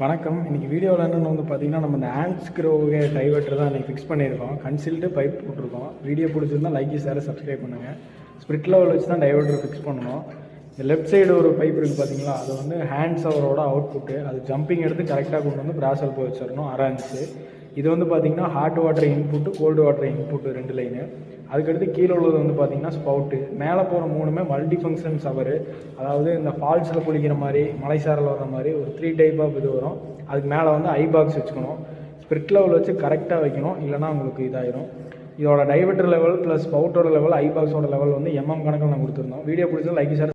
வணக்கம். இன்றைக்கி வீடியோவில் என்னென்னு பார்த்தீங்கன்னா, நம்ம இந்த ஹேண்ட் ஸ்க்ரூவே டைவர்ட்டர் தான் இன்றைக்கி ஃபிக்ஸ் பண்ணியிருக்கோம். கன்சில்டு பைப் போட்டிருக்கோம். வீடியோ பிடிச்சிருந்தால் லைக் ஷேர் சப்ஸ்கிரைப் பண்ணுங்கள். ஸ்பிரிட் லெவல் வச்சு தான் டைவர்ட்டர் ஃபிக்ஸ் பண்ணணும். இந்த லெஃப்ட் சைடு ஒரு பைப் இருக்குது பார்த்தீங்களா, அது வந்து ஹேண்ட் ஷவரோட அவுட்புட்டு. அது ஜம்பிங் எடுத்து கரெக்டாக கொண்டு வந்து பிராசல் போய் வச்சிடணும் 6 இன்ச்சு. இது வந்து பார்த்திங்கன்னா hot water input, cold water input 2 line. அதுக்கடுத்து கீழே உள்ளது வந்து பார்த்திங்கன்னா ஸ்பவுட்டு. மேலே போகிற 3மே மல்டி ஃபங்க்ஷன் ஷவரு. அதாவது இந்த ஃபால்ஸில் குளிக்கிற மாதிரி, மலைசாரில் வர்ற மாதிரி ஒரு 3 டைப் ஆஃப் இது வரும். அதுக்கு மேலே வந்து ஐ பாக்ஸ் வச்சுக்கணும். ஸ்பிரிட் லெவல் வச்சு கரெக்டாக வைக்கணும், இல்லைனா உங்களுக்கு இதாயிரும். இதோட டைவர்ட்டர் லெவல் ப்ளஸ் ஸ்பவுட்டோட லெவல், ஐ பாக்ஸோட லெவல் வந்து கணக்கில் நான் கொடுத்துருந்தோம். வீடியோ பிடிச்சா லைக் ஷேர்